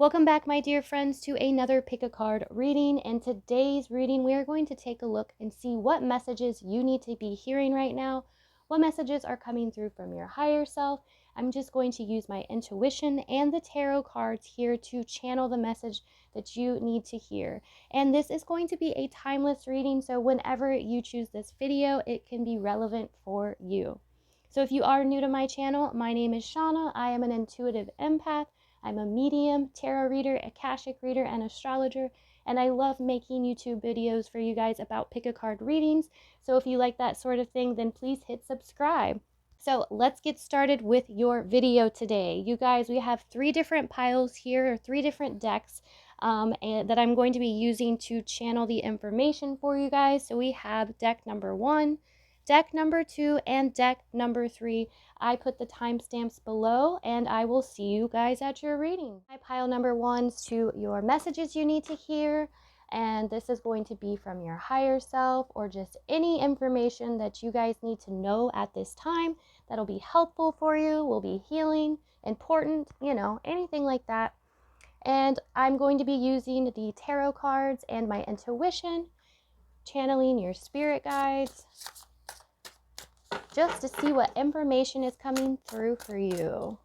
Welcome back, my dear friends, to another pick a card reading. In today's reading, we are going to take a look and see what messages you need to be hearing right now, what messages are coming through from your higher self. I'm just going to use my intuition and the tarot cards here to channel the message that you need to hear. And this is going to be a timeless reading, so whenever you choose this video, it can be relevant for you. So if you are new to my channel, my name is Shauna. I am an intuitive empath. I'm a medium, tarot reader, Akashic reader, and astrologer, and I love making YouTube videos for you guys about pick a card readings. So if you like that sort of thing, then please hit subscribe. So let's get started with your video today. You guys, we have 3 different piles here, or 3 different decks and that I'm going to be using to channel the information for you guys. So we have deck number 1, deck number 2, and deck number 3. I put the timestamps below, and I will see you guys at your reading. My pile number 1's to your messages you need to hear, and this is going to be from your higher self or just any information that you guys need to know at this time that'll be helpful for you, will be healing, important, anything like that. And I'm going to be using the tarot cards and my intuition, channeling your spirit guides, just to see what information is coming through for you.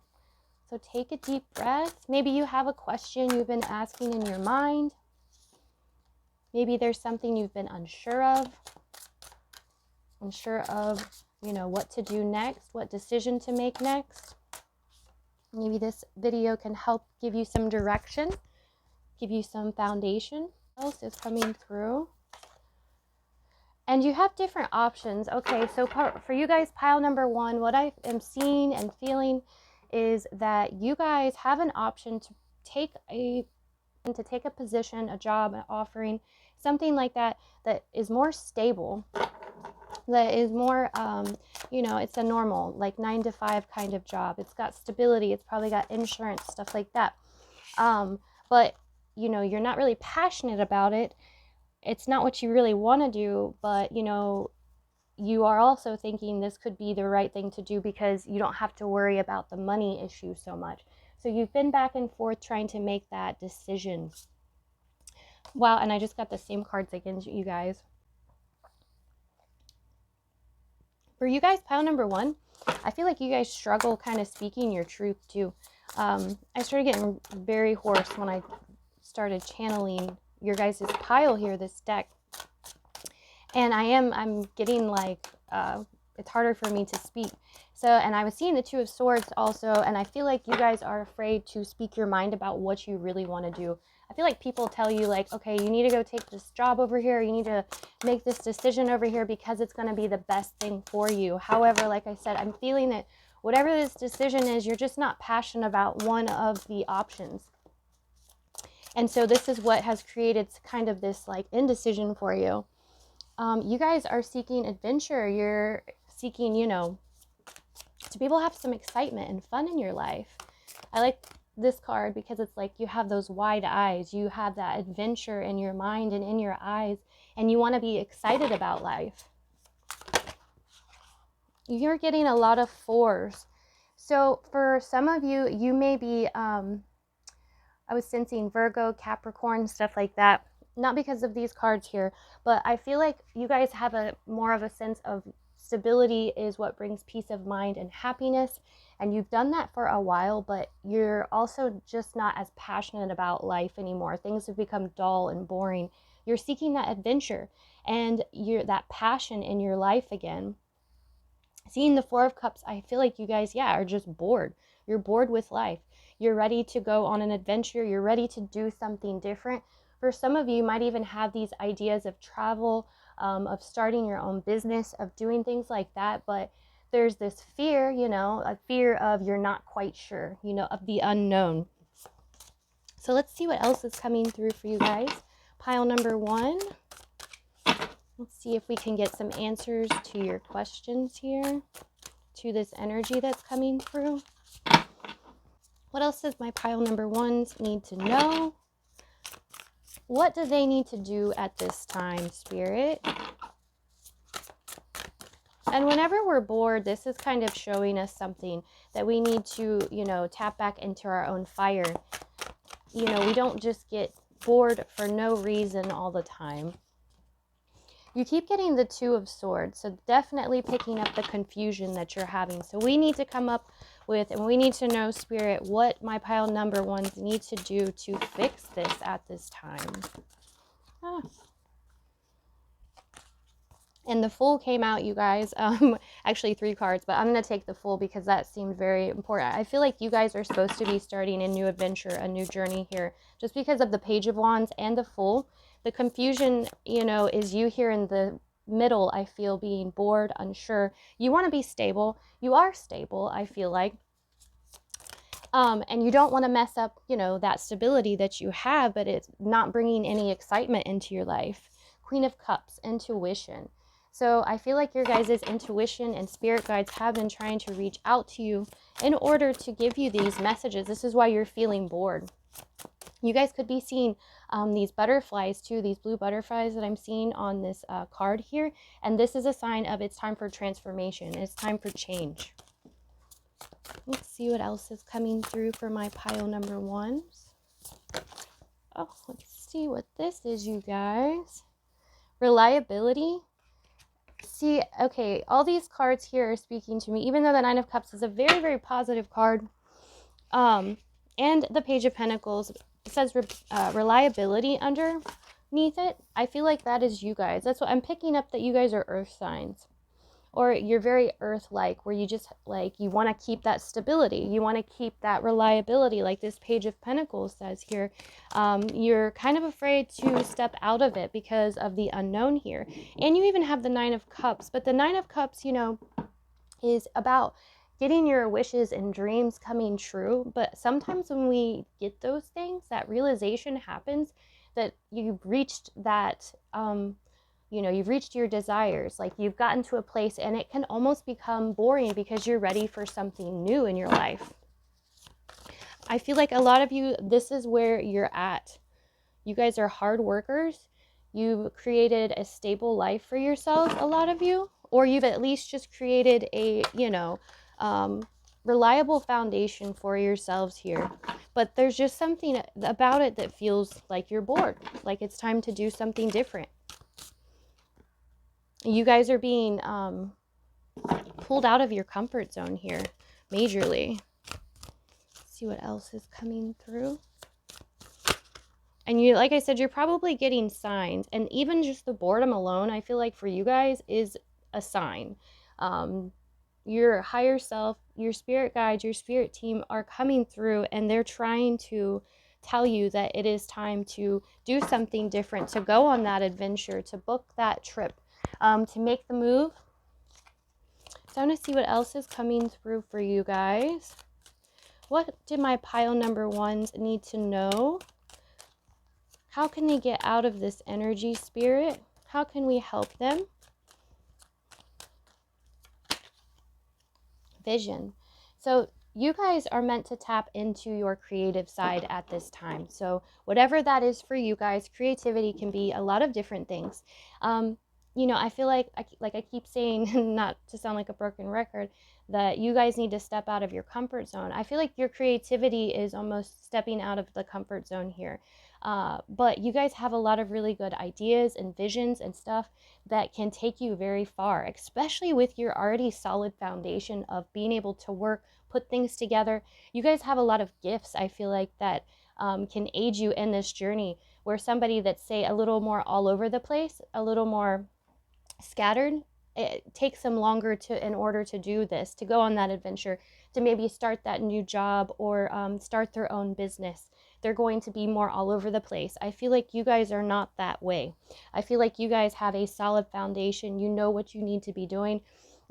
So take a deep breath. Maybe you have a question you've been asking in your mind. Maybe there's something you've been unsure of, what to do next, what decision to make next. Maybe this video can help give you some direction, give you some foundation. What else is coming through? And you have different options. Okay, so for you guys, pile number 1, what I am seeing and feeling is that you guys have an option to take a position, a job, an offering, something like that, that is more stable, that is more, it's a normal, like 9-to-5 kind of job. It's got stability. It's probably got insurance, stuff like that. But, you're not really passionate about it. It's not what you really want to do, but you are also thinking this could be the right thing to do because you don't have to worry about the money issue so much. So you've been back and forth trying to make that decision. Wow, and I just got the same cards again, you guys. For you guys, pile number 1, I feel like you guys struggle kind of speaking your truth too. I started getting very hoarse when I started channeling your guys' pile here, this deck, and I'm getting like it's harder for me to speak. So, and I was seeing the 2 of Swords also, and I feel like you guys are afraid to speak your mind about what you really want to do. I feel like people tell you like, okay, you need to go take this job over here, you need to make this decision over here because it's going to be the best thing for you. However, like I said, I'm feeling that whatever this decision is, you're just not passionate about one of the options. And so this is what has created kind of this like indecision for you. You guys are seeking adventure. You're seeking, to be able to have some excitement and fun in your life. I like this card because it's like you have those wide eyes. You have that adventure in your mind and in your eyes, and you want to be excited about life. You're getting a lot of 4s. So for some of you, you may be, I was sensing Virgo, Capricorn, stuff like that. Not because of these cards here, but I feel like you guys have more of a sense of stability is what brings peace of mind and happiness. And you've done that for a while, but you're also just not as passionate about life anymore. Things have become dull and boring. You're seeking that adventure and that passion in your life again. Seeing the 4 of Cups, I feel like you guys, are just bored. You're bored with life. You're ready to go on an adventure. You're ready to do something different. For some of you might even have these ideas of travel, of starting your own business, of doing things like that. But there's this fear, a fear of you're not quite sure, of the unknown. So let's see what else is coming through for you guys. Pile number 1. Let's see if we can get some answers to your questions here, to this energy that's coming through. What else does my pile number 1s need to know? What do they need to do at this time, Spirit? And whenever we're bored, this is kind of showing us something that we need to, tap back into our own fire. you know, we don't just get bored for no reason all the time. You keep getting the Two of Swords, so definitely picking up the confusion that you're having. So we need to come up with, and we need to know, Spirit, what my pile number ones need to do to fix this at this time. Ah. And the Fool came out, you guys. Actually 3 cards, but I'm going to take the Fool because that seemed very important. I feel like you guys are supposed to be starting a new adventure, a new journey here, just because of the Page of Wands and the Fool. The confusion, you know, is you here in the middle, I feel, being bored, unsure. You want to be stable. You are stable, I feel like. And you don't want to mess up, you know, that stability that you have, but it's not bringing any excitement into your life. Queen of Cups, intuition. So I feel like your guys' intuition and spirit guides have been trying to reach out to you in order to give you these messages. This is why you're feeling bored. You guys could be seeing these butterflies too, these blue butterflies that I'm seeing on this card here. And this is a sign of it's time for transformation. It's time for change. Let's see what else is coming through for my pile number ones. Oh, let's see what this is, you guys. Reliability. See, okay, all these cards here are speaking to me, even though the Nine of Cups is a very, very positive card. And the Page of Pentacles says reliability underneath it. I feel like that is you guys. That's what I'm picking up, that you guys are earth signs. Or you're very earth-like, where you just, like, you want to keep that stability. You want to keep that reliability, like this Page of Pentacles says here. You're kind of afraid to step out of it because of the unknown here. And you even have the Nine of Cups. But the Nine of Cups, you know, is about getting your wishes and dreams coming true. But sometimes when we get those things, that realization happens that you've reached that, you know, you've reached your desires, like you've gotten to a place, and it can almost become boring because you're ready for something new in your life. I feel like a lot of you, this is where you're at. You guys are hard workers. You've created a stable life for yourselves, a lot of you, or you've at least just created a, you know, reliable foundation for yourselves here. But there's just something about it that feels like you're bored, like it's time to do something different. You guys are being pulled out of your comfort zone here, majorly. Let's see what else is coming through. And you, like I said, you're probably getting signs. And even just the boredom alone, I feel like for you guys is a sign. Your higher self, your spirit guides, your spirit team are coming through, and they're trying to tell you that it is time to do something different, to go on that adventure, to book that trip. To make the move. So I want to see what else is coming through for you guys. What did my pile number ones need to know? How can they get out of this energy, Spirit? How can we help them? Vision. So you guys are meant to tap into your creative side at this time. So whatever that is for you guys, creativity can be a lot of different things. You know, I feel like I keep saying, not to sound like a broken record, that you guys need to step out of your comfort zone. I feel like your creativity is almost stepping out of the comfort zone here. But you guys have a lot of really good ideas and visions and stuff that can take you very far, especially with your already solid foundation of being able to work, put things together. You guys have a lot of gifts, I feel like, that can aid you in this journey, where somebody that's, say, a little more all over the place, a little more scattered, it takes them longer in order to do this, to go on that adventure, to maybe start that new job or start their own business. They're going to be more all over the place. I feel like you guys are not that way. I feel like you guys have a solid foundation. You know what you need to be doing.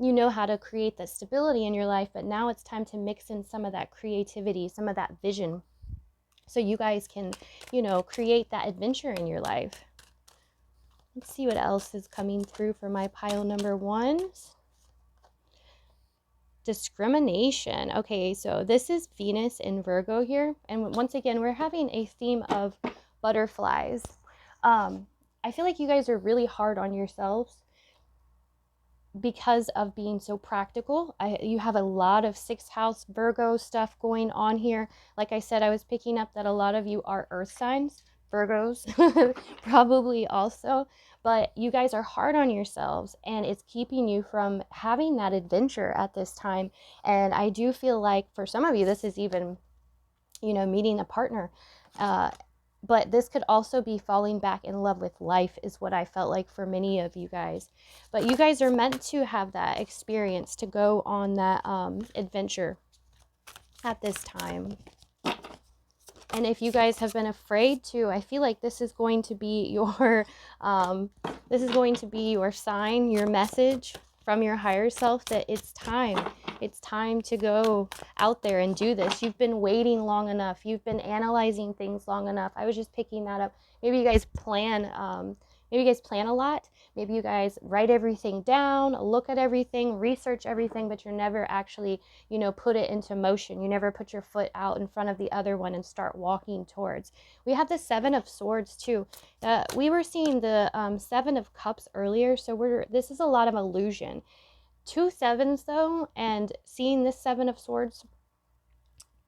You know how to create that stability in your life, but now it's time to mix in some of that creativity, some of that vision, so you guys can, you know, create that adventure in your life. Let's see what else is coming through for my pile number ones. Discrimination. Okay, so this is Venus in Virgo here. And once again, we're having a theme of butterflies. I feel like you guys are really hard on yourselves. because of being so practical. You have a lot of 6th house Virgo stuff going on here. Like I said, I was picking up that a lot of you are earth signs, Virgos, probably also, but you guys are hard on yourselves and it's keeping you from having that adventure at this time. And I do feel like for some of you, this is even, meeting a partner. But this could also be falling back in love with life is what I felt like for many of you guys. But you guys are meant to have that experience, to go on that adventure at this time. And if you guys have been afraid to, I feel like this is going to be your sign, your message from your higher self that it's time. It's time to go out there and do this. You've been waiting long enough. You've been analyzing things long enough. I was just picking that up. Maybe you guys plan a lot. Maybe you guys write everything down, look at everything, research everything, but you're never actually, put it into motion. You never put your foot out in front of the other one and start walking towards. We have the 7 of Swords too. We were seeing the 7 of Cups earlier, so this is a lot of illusion. 2 sevens though, and seeing this 7 of Swords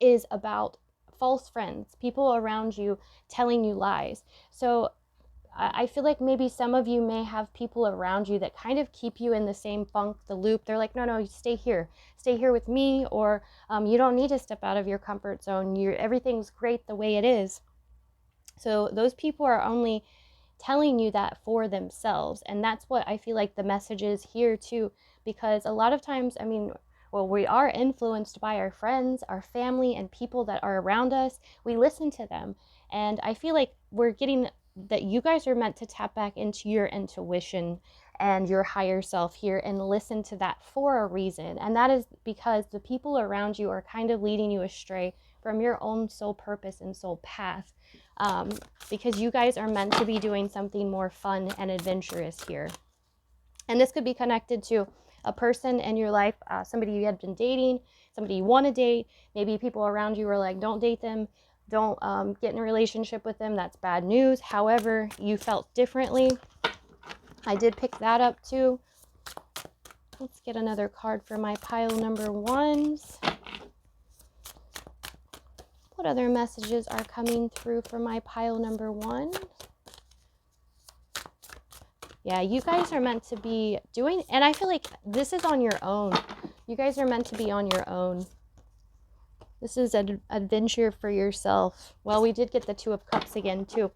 is about false friends, people around you telling you lies. So I feel like maybe some of you may have people around you that kind of keep you in the same funk, the loop. They're like, no, stay here with me, or you don't need to step out of your comfort zone. Everything's great the way it is. So those people are only telling you that for themselves. And that's what I feel like the message is here too, because a lot of times, we are influenced by our friends, our family, and people that are around us. We listen to them. And I feel like we're getting that you guys are meant to tap back into your intuition and your higher self here and listen to that for a reason. And that is because the people around you are kind of leading you astray from your own soul purpose and soul path. Because you guys are meant to be doing something more fun and adventurous here. And this could be connected to a person in your life, somebody you had been dating, somebody you want to date. Maybe people around you are like, don't date them, don't get in a relationship with them, that's bad news. However, you felt differently. I did pick that up too. Let's get another card for my pile number ones. What other messages are coming through for my pile number one? Yeah, you guys are meant to be doing, and I feel like this is on your own. You guys are meant to be on your own. This is an adventure for yourself. Well, we did get the 2 of Cups again too.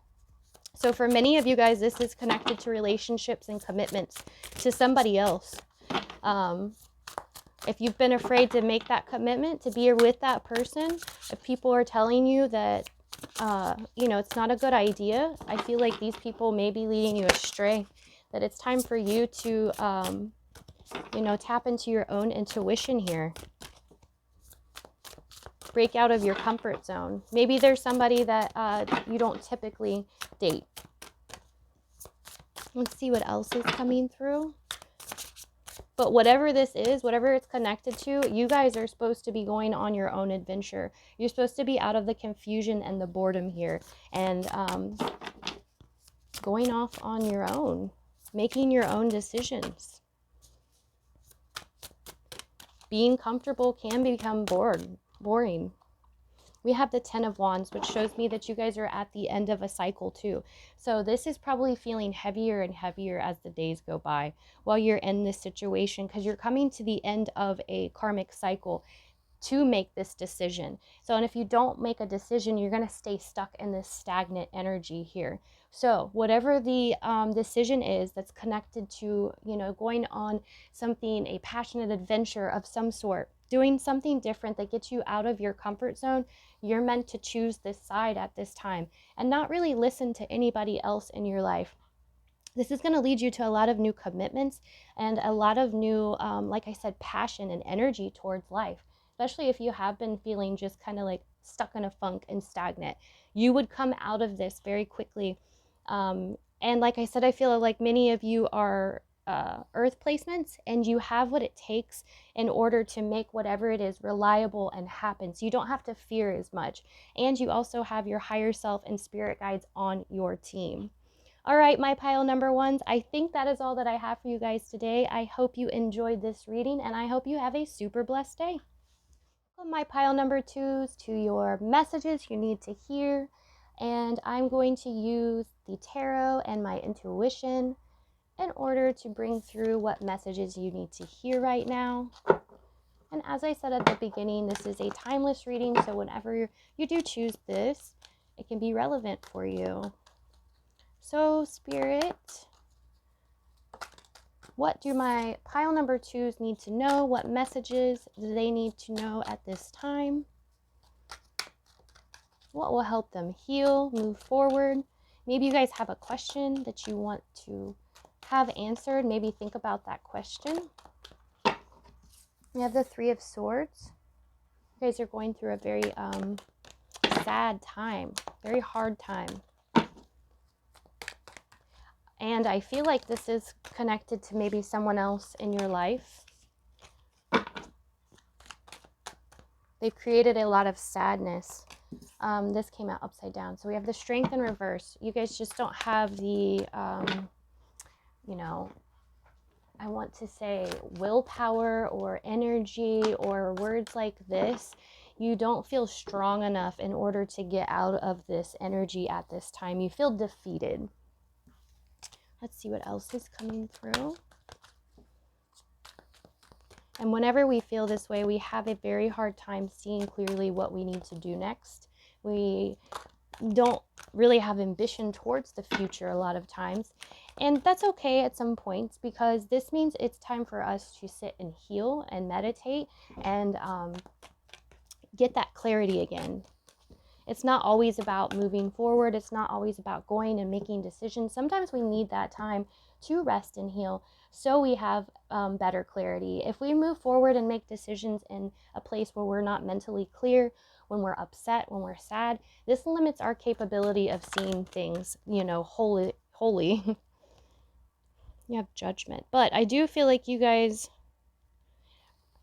So for many of you guys, this is connected to relationships and commitments to somebody else. If you've been afraid to make that commitment, to be with that person, if people are telling you that, it's not a good idea, I feel like these people may be leading you astray, that it's time for you to, tap into your own intuition here. Break out of your comfort zone. Maybe there's somebody that you don't typically date. Let's see what else is coming through. But whatever this is, whatever it's connected to, you guys are supposed to be going on your own adventure. You're supposed to be out of the confusion and the boredom here and going off on your own, making your own decisions. Being comfortable can become boring. We have the 10 of Wands, which shows me that you guys are at the end of a cycle too. So this is probably feeling heavier and heavier as the days go by while you're in this situation, because you're coming to the end of a karmic cycle to make this decision. So, and if you don't make a decision, you're going to stay stuck in this stagnant energy here. So whatever the decision is that's connected to, going on something, a passionate adventure of some sort, doing something different that gets you out of your comfort zone, you're meant to choose this side at this time and not really listen to anybody else in your life. This is going to lead you to a lot of new commitments and a lot of new, like I said, passion and energy towards life, especially if you have been feeling just kind of like stuck in a funk and stagnant. You would come out of this very quickly. And like I said, I feel like many of you are earth placements, and you have what it takes in order to make whatever it is reliable and happen. So you don't have to fear as much. And you also have your higher self and spirit guides on your team. All right, my pile number ones, I think that is all that I have for you guys today. I hope you enjoyed this reading, and I hope you have a super blessed day. Welcome, my pile number twos, to your messages you need to hear. And I'm going to use the tarot and my intuition in order to bring through what messages you need to hear right now. And as I said at the beginning, this is a timeless reading, so whenever you do choose this, it can be relevant for you. So, Spirit, what do my pile number twos need to know? What messages do they need to know at this time? What will help them heal, move forward? Maybe you guys have a question that you want to have answered. Maybe think about that question. We have the Three of Swords. You guys are going through a very sad time, very hard time. And I feel like this is connected to maybe someone else in your life. They've created a lot of sadness. This came out upside down. So we have the Strength in reverse. You guys just don't have the, you know, I want to say willpower or energy or words like this. You don't feel strong enough in order to get out of this energy at this time. You feel defeated. Let's see what else is coming through. And whenever we feel this way, we have a very hard time seeing clearly what we need to do next. We don't really have ambition towards the future a lot of times. And that's okay at some points, because this means it's time for us to sit and heal and meditate and get that clarity again. It's not always about moving forward. It's not always about going and making decisions. Sometimes we need that time to rest and heal so we have better clarity. If we move forward and make decisions in a place where we're not mentally clear, when we're upset, when we're sad, this limits our capability of seeing things, you know, wholly. You have Judgment. But I do feel like you guys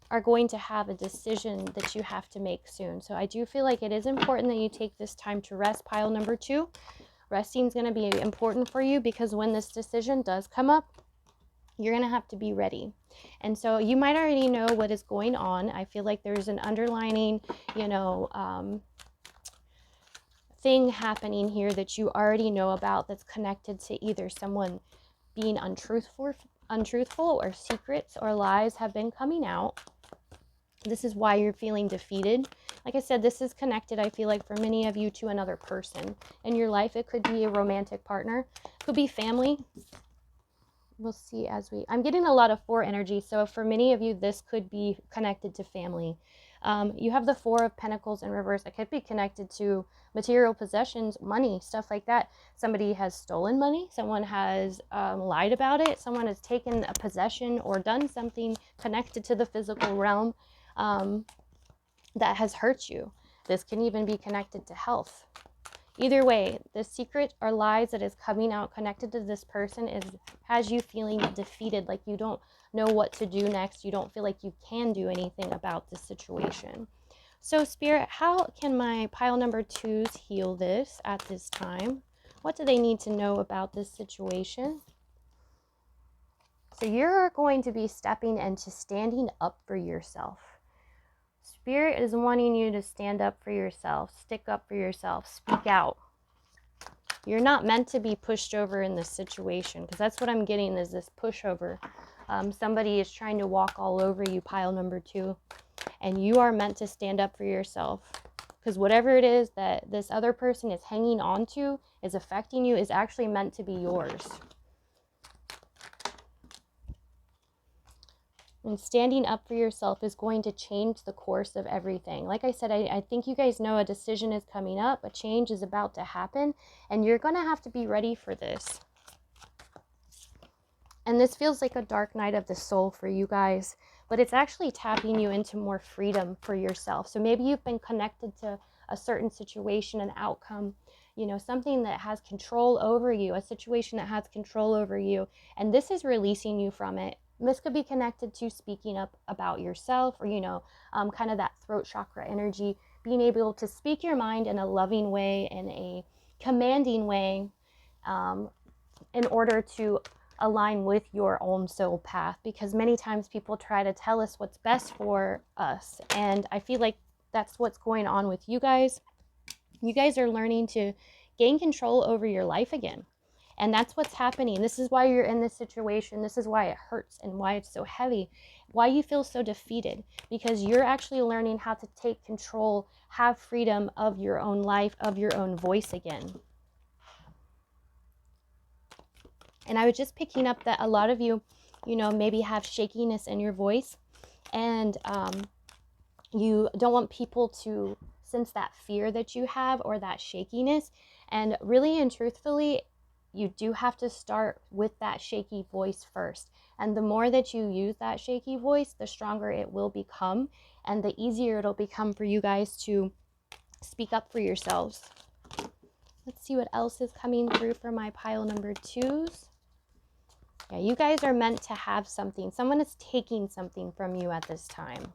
are going to have a decision that you have to make soon. So I do feel like it is important that you take this time to rest. Pile number two, resting is going to be important for you, because when this decision does come up, you're going to have to be ready. And so you might already know what is going on. I feel like there's an underlining, you know, thing happening here that you already know about, that's connected to either someone being untruthful, or secrets or lies have been coming out. This is why you're feeling defeated. Like I said, this is connected, I feel like, for many of you to another person in your life. It could be a romantic partner, could be family. We'll see as I'm getting a lot of four energy. So for many of you, this could be connected to family. You have the Four of Pentacles in reverse. It could be connected to material possessions, money, stuff like that. Somebody has stolen money. Someone has lied about it. Someone has taken a possession or done something connected to the physical realm that has hurt you. This can even be connected to health. Either way, the secret or lies that is coming out connected to this person has you feeling defeated, like you don't know what to do next. You don't feel like you can do anything about this situation. So Spirit, how can my pile number twos heal this at this time? What do they need to know about this situation? So you're going to be stepping into standing up for yourself. Spirit is wanting you to stand up for yourself, stick up for yourself, speak out. You're not meant to be pushed over in this situation, because that's what I'm getting, is this pushover. Somebody is trying to walk all over you, pile number two, and you are meant to stand up for yourself, because whatever it is that this other person is hanging on to, is affecting you, is actually meant to be yours. And standing up for yourself is going to change the course of everything. Like I said, I think you guys know a decision is coming up, a change is about to happen, and you're going to have to be ready for this. And this feels like a dark night of the soul for you guys, but it's actually tapping you into more freedom for yourself. So maybe you've been connected to a certain situation, an outcome, you know, something that has control over you, a situation that has control over you, and this is releasing you from it. This could be connected to speaking up about yourself, or, you know, kind of that throat chakra energy, being able to speak your mind in a loving way, in a commanding way, in order to align with your own soul path, because many times people try to tell us what's best for us. And I feel like that's what's going on with you guys. You guys are learning to gain control over your life again. And that's what's happening. This is why you're in this situation. This is why it hurts and why it's so heavy, why you feel so defeated, because you're actually learning how to take control, have freedom of your own life, of your own voice again. And I was just picking up that a lot of you, maybe have shakiness in your voice, and you don't want people to sense that fear that you have or that shakiness. And really and truthfully, you do have to start with that shaky voice first. And the more that you use that shaky voice, the stronger it will become, and the easier it'll become for you guys to speak up for yourselves. Let's see what else is coming through for my pile number 2s. Yeah, you guys are meant to have something. Someone is taking something from you at this time.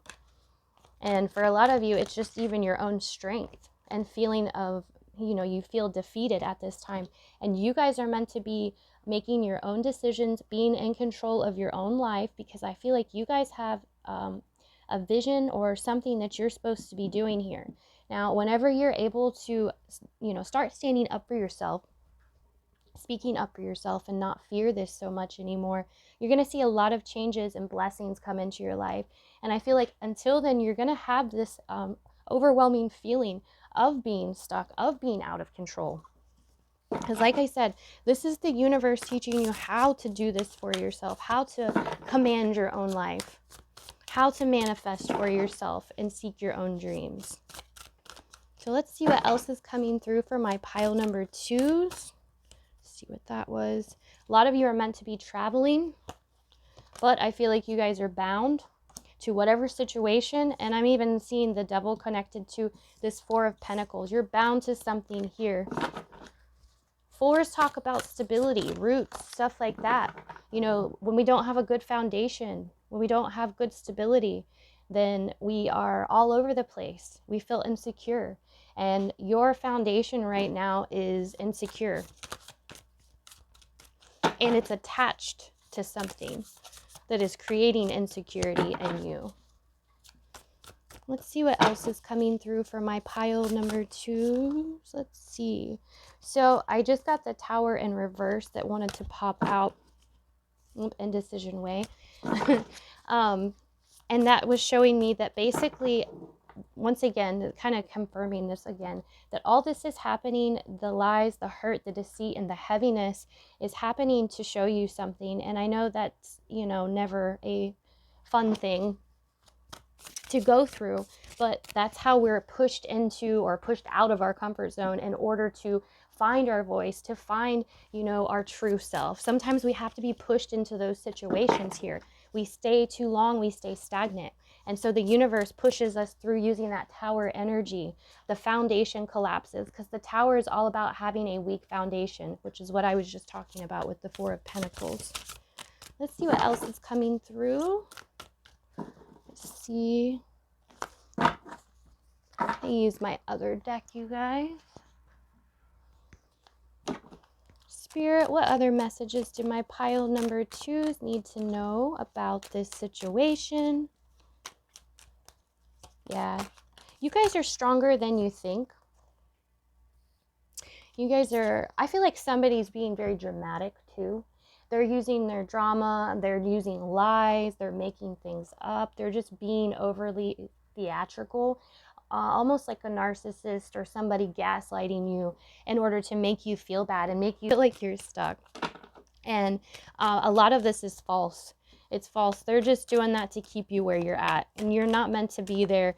And for a lot of you, it's just even your own strength and feeling of, you feel defeated at this time. And you guys are meant to be making your own decisions, being in control of your own life, because I feel like you guys have a vision or something that you're supposed to be doing here. Now, whenever you're able to, start standing up for yourself, speaking up for yourself, and not fear this so much anymore, you're going to see a lot of changes and blessings come into your life. And I feel like until then, you're going to have this overwhelming feeling of being stuck, of being out of control. Because like I said, this is the universe teaching you how to do this for yourself, how to command your own life, how to manifest for yourself and seek your own dreams. So let's see what else is coming through for my pile number 2s. See what that was. A lot of you are meant to be traveling, but I feel like you guys are bound to whatever situation. And I'm even seeing the devil connected to this 4 of Pentacles. You're bound to something here. 4s talk about stability, roots, stuff like that. When we don't have a good foundation, when we don't have good stability, then we are all over the place. We feel insecure. And your foundation right now is insecure. And it's attached to something that is creating insecurity in you. Let's see what else is coming through for my pile number 2. Let's see. So I just got the Tower in reverse that wanted to pop out. Indecision way. And that was showing me that basically, once again, kind of confirming this again, that all this is happening, the lies, the hurt, the deceit, and the heaviness is happening to show you something. And I know that's, never a fun thing to go through, but that's how we're pushed into or pushed out of our comfort zone in order to find our voice, to find, our true self. Sometimes we have to be pushed into those situations here. We stay too long, we stay stagnant. And so the universe pushes us through using that Tower energy. The foundation collapses because the Tower is all about having a weak foundation, which is what I was just talking about with the 4 of Pentacles. Let's see what else is coming through. Let's see. I use my other deck, you guys. Spirit, what other messages do my pile number 2s need to know about this situation? Yeah, you guys are stronger than you think. You guys are, I feel like somebody's being very dramatic too. They're using their drama, they're using lies, they're making things up, they're just being overly theatrical. Almost like a narcissist or somebody gaslighting you in order to make you feel bad and make you feel like you're stuck. And a lot of this is false. It's false. They're just doing that to keep you where you're at. And you're not meant to be there.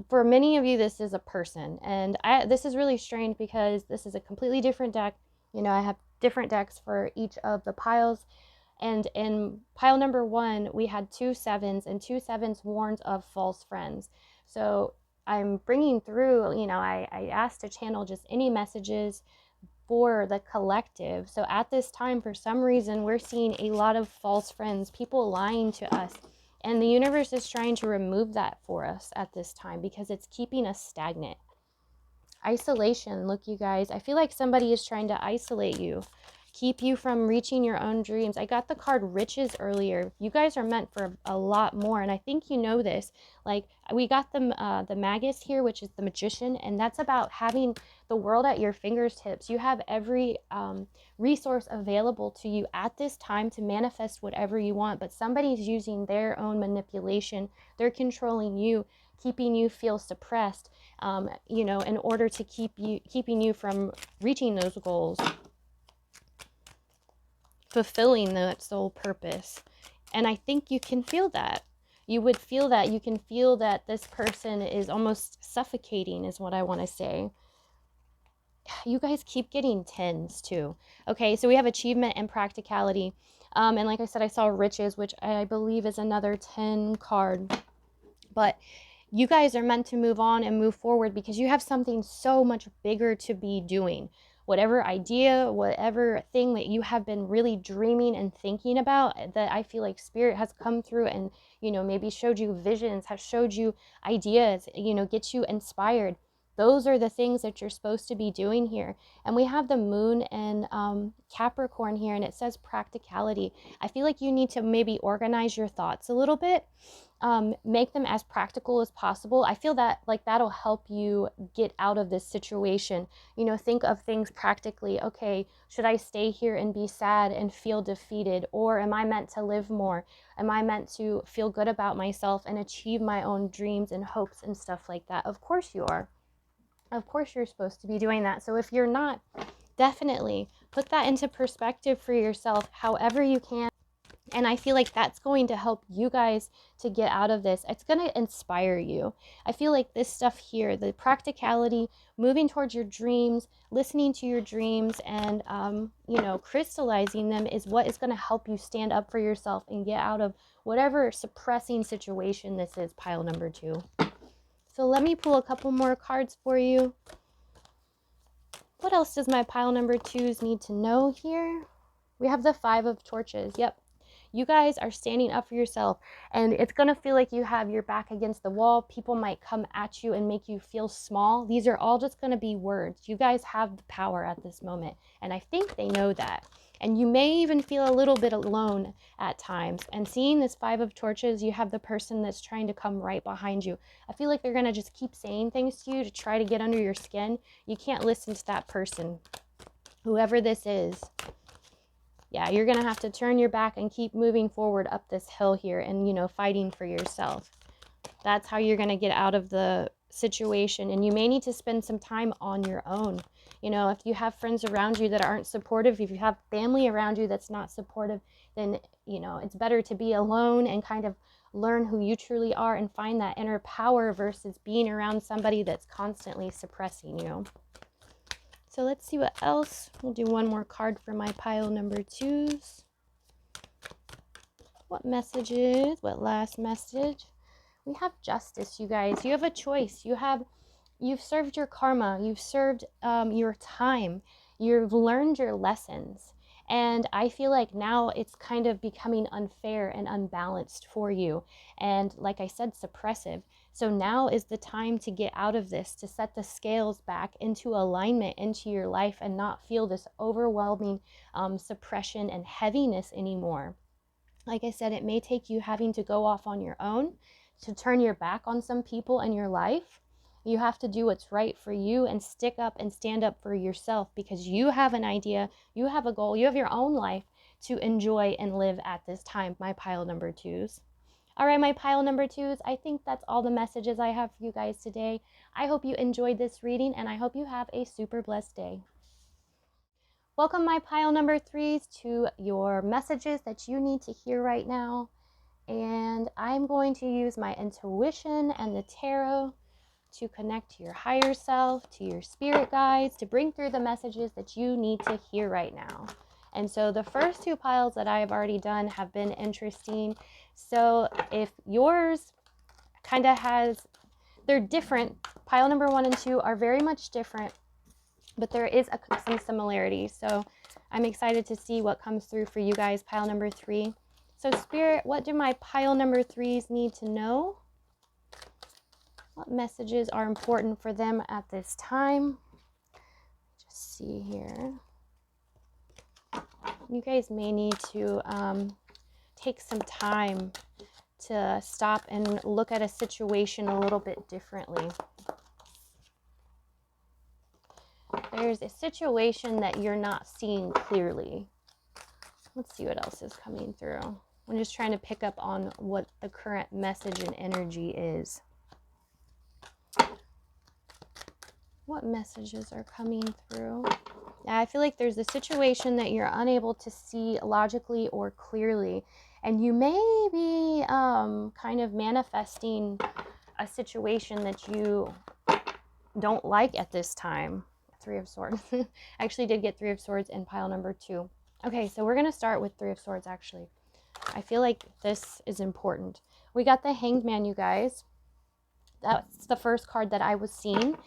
For many of you, this is a person. And this is really strange because this is a completely different deck. I have different decks for each of the piles. And in pile number 1, we had 2 7s, and 2 7s warns of false friends. So I'm bringing through, I asked to channel just any messages for the collective. So at this time, for some reason, we're seeing a lot of false friends, people lying to us. And the universe is trying to remove that for us at this time because it's keeping us stagnant. Isolation. Look, you guys, I feel like somebody is trying to isolate you, keep you from reaching your own dreams. I got the card riches earlier. You guys are meant for a lot more, and I think you know this. Like, we got the magus here, which is the magician, and that's about having the world at your fingertips. You have every resource available to you at this time to manifest whatever you want, but somebody's using their own manipulation. They're controlling you, keeping you feel suppressed, you know, in order to keeping you from reaching those goals, fulfilling that soul purpose. And I think you can feel that. You would feel that. You can feel that this person is almost suffocating, is what I want to say. You guys keep getting 10s too. Okay, so we have achievement and practicality. And like I said, I saw riches, which I believe is another 10 card. But you guys are meant to move on and move forward because you have something so much bigger to be doing. Whatever idea, whatever thing that you have been really dreaming and thinking about, that I feel like Spirit has come through and, you know, maybe showed you visions, has showed you ideas, you know, get you inspired. Those are the things that you're supposed to be doing here. And we have the moon and Capricorn here, and it says practicality. I feel like you need to maybe organize your thoughts a little bit. Make them as practical as possible. I feel that like that'll help you get out of this situation. You know, think of things practically. Okay, should I stay here and be sad and feel defeated? Or am I meant to live more? Am I meant to feel good about myself and achieve my own dreams and hopes and stuff like that? Of course you are. Of course you're supposed to be doing that. So if you're not, definitely put that into perspective for yourself however you can. And I feel like that's going to help you guys to get out of this. It's going to inspire you. I feel like this stuff here, the practicality, moving towards your dreams, listening to your dreams, and, you know, crystallizing them is what is going to help you stand up for yourself and get out of whatever suppressing situation this is, pile number 2. So let me pull a couple more cards for you. What else does my pile number 2s need to know here? We have the 5 of torches. Yep. You guys are standing up for yourself, and it's going to feel like you have your back against the wall. People might come at you and make you feel small. These are all just going to be words. You guys have the power at this moment, and I think they know that. And you may even feel a little bit alone at times. And seeing this 5 of torches, you have the person that's trying to come right behind you. I feel like they're going to just keep saying things to you to try to get under your skin. You can't listen to that person, whoever this is. Yeah, you're going to have to turn your back and keep moving forward up this hill here and, you know, fighting for yourself. That's how you're going to get out of the situation. And you may need to spend some time on your own. You know, if you have friends around you that aren't supportive, if you have family around you that's not supportive, then, you know, it's better to be alone and kind of learn who you truly are and find that inner power versus being around somebody that's constantly suppressing you. So let's see what else. We'll do one more card for my pile number 2s. What messages? What last message? We have justice, you guys. You have a choice. You've served your karma. You've served your time. You've learned your lessons. And I feel like now it's kind of becoming unfair and unbalanced for you. And like I said, suppressive. So now is the time to get out of this, to set the scales back into alignment into your life and not feel this overwhelming suppression and heaviness anymore. Like I said, it may take you having to go off on your own, to turn your back on some people in your life. You have to do what's right for you and stick up and stand up for yourself because you have an idea, you have a goal, you have your own life to enjoy and live at this time, my pile number 2s. All right, my pile number 2s, I think that's all the messages I have for you guys today. I hope you enjoyed this reading, and I hope you have a super blessed day. Welcome, my pile number 3s, to your messages that you need to hear right now. And I'm going to use my intuition and the tarot to connect to your higher self, to your spirit guides, to bring through the messages that you need to hear right now. And so the first 2 piles that I have already done have been interesting. So if yours kind of they're different. Pile number 1 and 2 are very much different, but there is some similarities. So I'm excited to see what comes through for you guys, pile number 3. So Spirit, what do my pile number 3s need to know? What messages are important for them at this time? Just see here. You guys may need to take some time to stop and look at a situation a little bit differently. There's a situation that you're not seeing clearly. Let's see what else is coming through. I'm just trying to pick up on what the current message and energy is. What messages are coming through? I feel like there's a situation that you're unable to see logically or clearly, and you may be kind of manifesting a situation that you don't like at this time. Three of Swords. I actually did get Three of Swords in pile number 2. Okay, so we're going to start with Three of Swords, actually. I feel like this is important. We got the Hanged Man, you guys. That's the first card that I was seeing.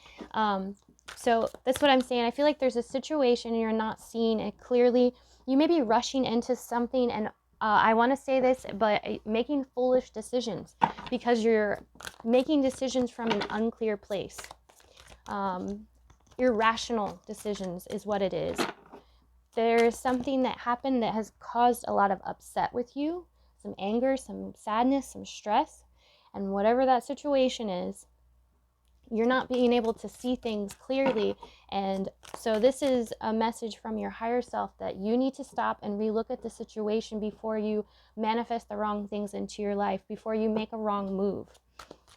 So that's what I'm saying. I feel like there's a situation and you're not seeing it clearly. You may be rushing into something, and I want to say this, but making foolish decisions because you're making decisions from an unclear place. Irrational decisions is what it is. There's something that happened that has caused a lot of upset with you, some anger, some sadness, some stress, and whatever that situation is, you're not being able to see things clearly. And so this is a message from your higher self that you need to stop and relook at the situation before you manifest the wrong things into your life, before you make a wrong move.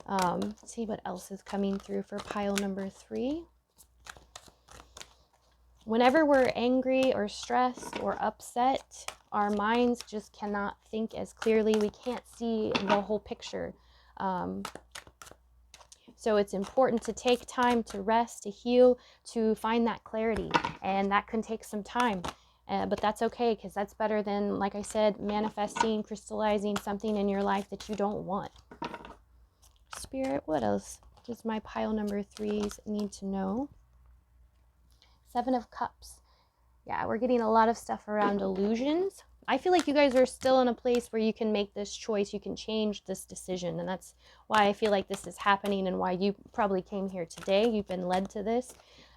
Let's see what else is coming through for pile number 3. Whenever we're angry or stressed or upset, our minds just cannot think as clearly. We can't see the whole picture. So it's important to take time to rest, to heal, to find that clarity. And that can take some time. But that's okay, because that's better than, like I said, manifesting, crystallizing something in your life that you don't want. Spirit, what else does my pile number 3s need to know? 7 of Cups. Yeah, we're getting a lot of stuff around illusions. I feel like you guys are still in a place where you can make this choice. You can change this decision. And that's why I feel like this is happening and why you probably came here today. You've been led to this.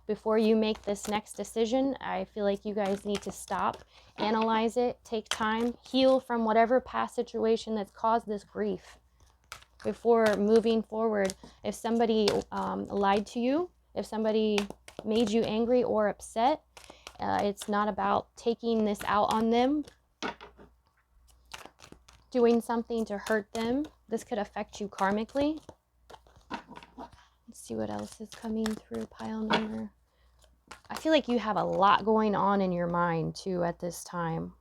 Before you make this next decision, I feel like you guys need to stop, analyze it, take time, heal from whatever past situation that's caused this grief before moving forward. If somebody lied to you, if somebody made you angry or upset, it's not about taking this out on them, doing something to hurt them. This could affect you karmically. Let's see what else is coming through pile number. I feel like you have a lot going on in your mind too at this time.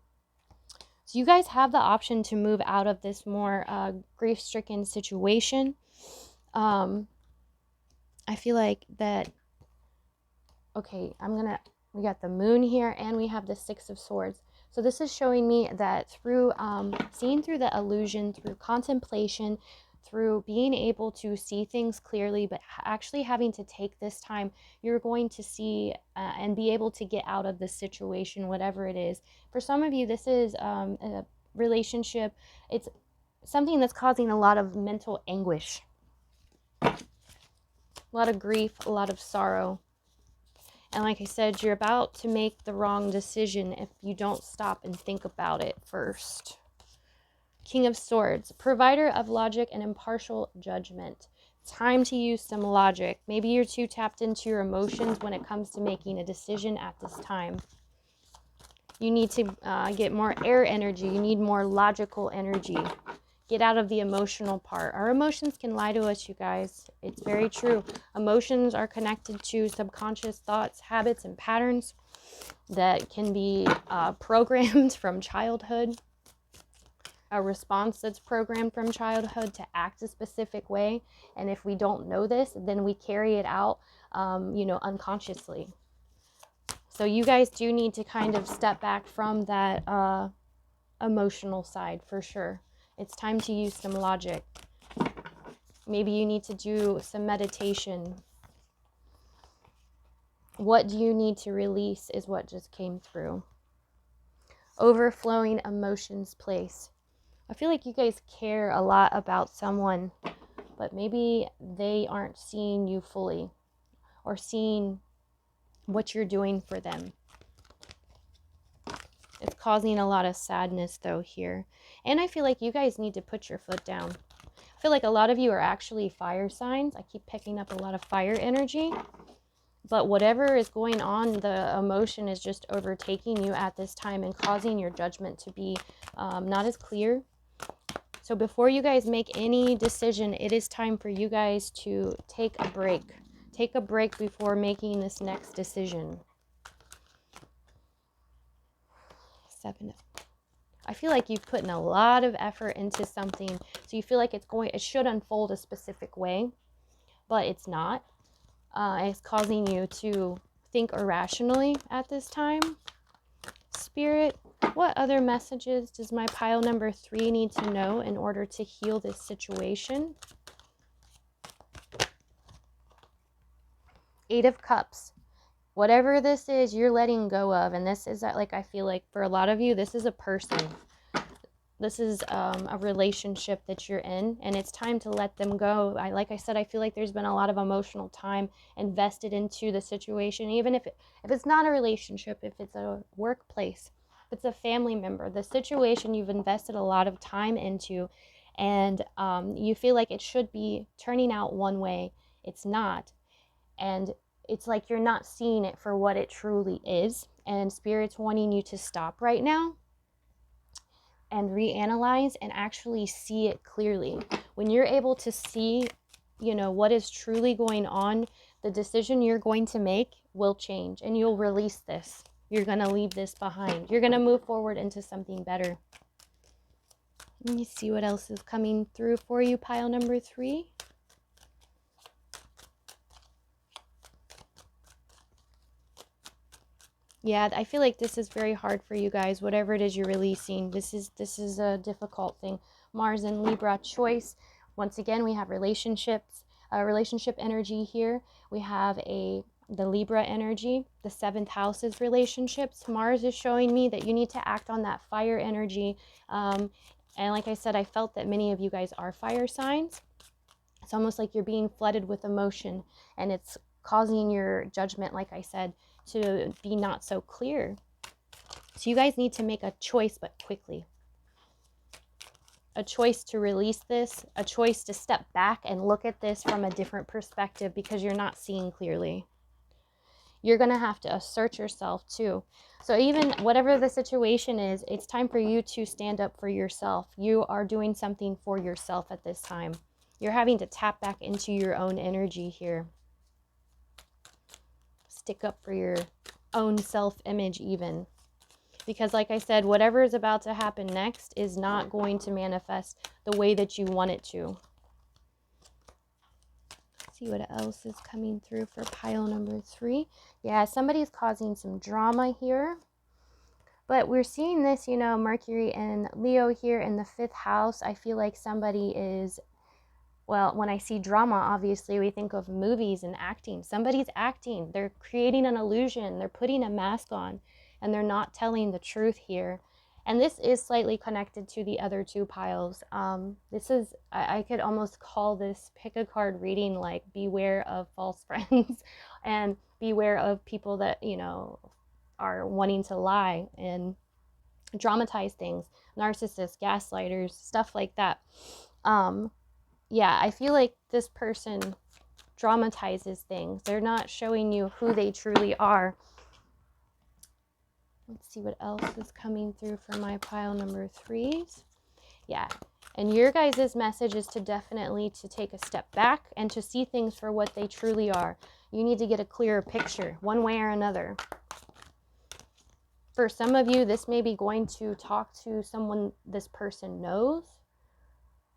So you guys have the option to move out of this more grief-stricken situation. I feel like that, okay, we got the Moon here and we have the 6 of Swords. So this is showing me that through seeing through the illusion, through contemplation, through being able to see things clearly, but actually having to take this time, you're going to see and be able to get out of this situation, whatever it is. For some of you, this is a relationship. It's something that's causing a lot of mental anguish, a lot of grief, a lot of sorrow. And like I said, you're about to make the wrong decision if you don't stop and think about it first. King of Swords, provider of logic and impartial judgment. Time to use some logic. Maybe you're too tapped into your emotions when it comes to making a decision at this time. You need to get more air energy. You need more logical energy. Get out of the emotional part. Our emotions can lie to us, you guys. It's very true. Emotions are connected to subconscious thoughts, habits, and patterns that can be programmed from childhood. A response that's programmed from childhood to act a specific way. And if we don't know this, then we carry it out, unconsciously. So you guys do need to kind of step back from that emotional side for sure. It's time to use some logic. Maybe you need to do some meditation. What do you need to release is what just came through. Overflowing emotions place. I feel like you guys care a lot about someone, but maybe they aren't seeing you fully or seeing what you're doing for them. It's causing a lot of sadness though here. And I feel like you guys need to put your foot down. I feel like a lot of you are actually fire signs. I keep picking up a lot of fire energy. But whatever is going on, the emotion is just overtaking you at this time and causing your judgment to be not as clear. So before you guys make any decision, it is time for you guys to take a break. Take a break before making this next decision. 7. I feel like you've put in a lot of effort into something. So you feel like it should unfold a specific way, but it's not. It's causing you to think irrationally at this time. Spirit, what other messages does my pile number 3 need to know in order to heal this situation? 8 of Cups. Whatever this is, you're letting go of. And this is, like, I feel like for a lot of you, this is a person. This is a relationship that you're in, and it's time to let them go. Like I said, I feel like there's been a lot of emotional time invested into the situation, even if it's not a relationship, if it's a workplace, if it's a family member, the situation you've invested a lot of time into, and you feel like it should be turning out one way. It's not. And it's like you're not seeing it for what it truly is, and Spirit's wanting you to stop right now and reanalyze and actually see it clearly. When you're able to see, what is truly going on, the decision you're going to make will change, and you'll release this. You're going to leave this behind. You're going to move forward into something better. Let me see what else is coming through for you, pile number 3. Yeah, I feel like this is very hard for you guys, whatever it is you're releasing. This is a difficult thing. Mars and Libra choice. Once again, we have relationships, relationship energy here. We have the Libra energy. The 7th house is relationships. Mars is showing me that you need to act on that fire energy. And like I said, I felt that many of you guys are fire signs. It's almost like you're being flooded with emotion, and it's causing your judgment, like I said, to be not so clear. So you guys need to make a choice, but quickly. A choice to release this, a choice to step back and look at this from a different perspective, because you're not seeing clearly. You're going to have to assert yourself too. So even whatever the situation is, it's time for you to stand up for yourself. You are doing something for yourself at this time. You're having to tap back into your own energy here. Stick up for your own self-image even. Because like I said, whatever is about to happen next is not going to manifest the way that you want it to. Let's see what else is coming through for pile number 3. Yeah, somebody's causing some drama here. But we're seeing this, Mercury and Leo here in the 5th house. I feel like somebody is, well, when I see drama, obviously we think of movies and acting. Somebody's acting. They're creating an illusion. They're putting a mask on, and they're not telling the truth here. And this is slightly connected to the other 2 piles. This is, I could almost call this pick a card reading, like beware of false friends and beware of people that, are wanting to lie and dramatize things. Narcissists, gaslighters, stuff like that. Yeah, I feel like this person dramatizes things. They're not showing you who they truly are. Let's see what else is coming through for my pile number 3s. Yeah, and your guys' message is to definitely to take a step back and to see things for what they truly are. You need to get a clearer picture, one way or another. For some of you, this may be going to talk to someone this person knows.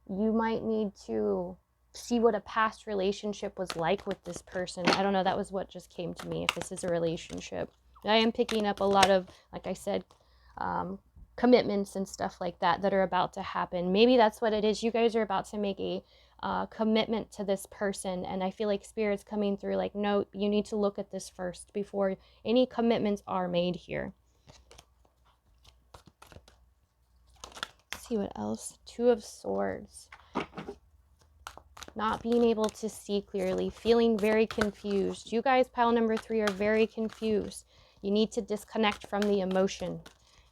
You might need to see what a past relationship was like with this person. I don't know, that was what just came to me, if this is a relationship. I am picking up a lot of, like I said, commitments and stuff like that that are about to happen. Maybe that's what it is. You guys are about to make a commitment to this person, and I feel like Spirit's coming through like, no, you need to look at this first before any commitments are made here. See what else. 2 of Swords. Not being able to see clearly, feeling very confused. You guys, pile number 3, are very confused. You need to disconnect from the emotion.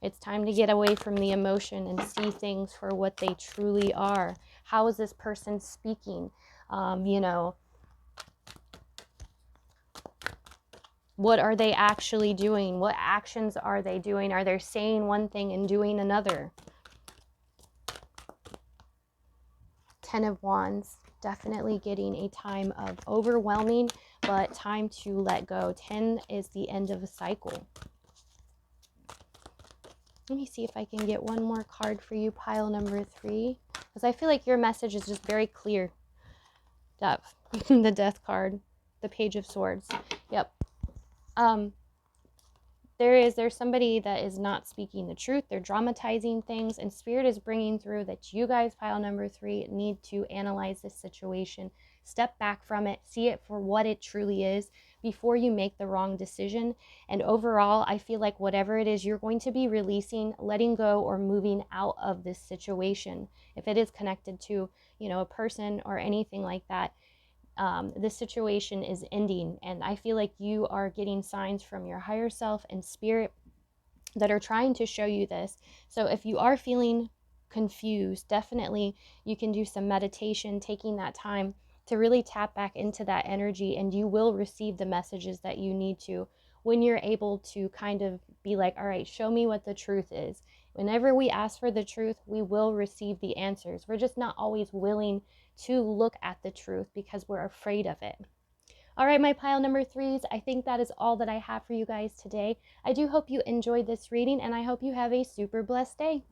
It's time to get away from the emotion and see things for what they truly are. How is this person speaking? You know, what are they actually doing? What actions are they doing? Are they saying one thing and doing another? 10 of Wands, definitely getting a time of overwhelming, but time to let go. 10 is the end of a cycle. Let me see if I can get one more card for you, pile number 3, because I feel like your message is just very clear. The Death card, the Page of Swords. Yep. There's somebody that is not speaking the truth. They're dramatizing things, and Spirit is bringing through that you guys, pile number 3, need to analyze this situation, step back from it, see it for what it truly is before you make the wrong decision. And overall, I feel like whatever it is, you're going to be releasing, letting go, or moving out of this situation. If it is connected to, you know, a person or anything like that, this situation is ending. And I feel like you are getting signs from your higher self and Spirit that are trying to show you this. So if you are feeling confused, definitely you can do some meditation, taking that time to really tap back into that energy, and you will receive the messages that you need to when you're able to kind of be like, all right, show me what the truth is. Whenever we ask for the truth, we will receive the answers. We're just not always willing to look at the truth because we're afraid of it. All right, my pile number 3s, I think that is all that I have for you guys today. I do hope you enjoyed this reading, and I hope you have a super blessed day.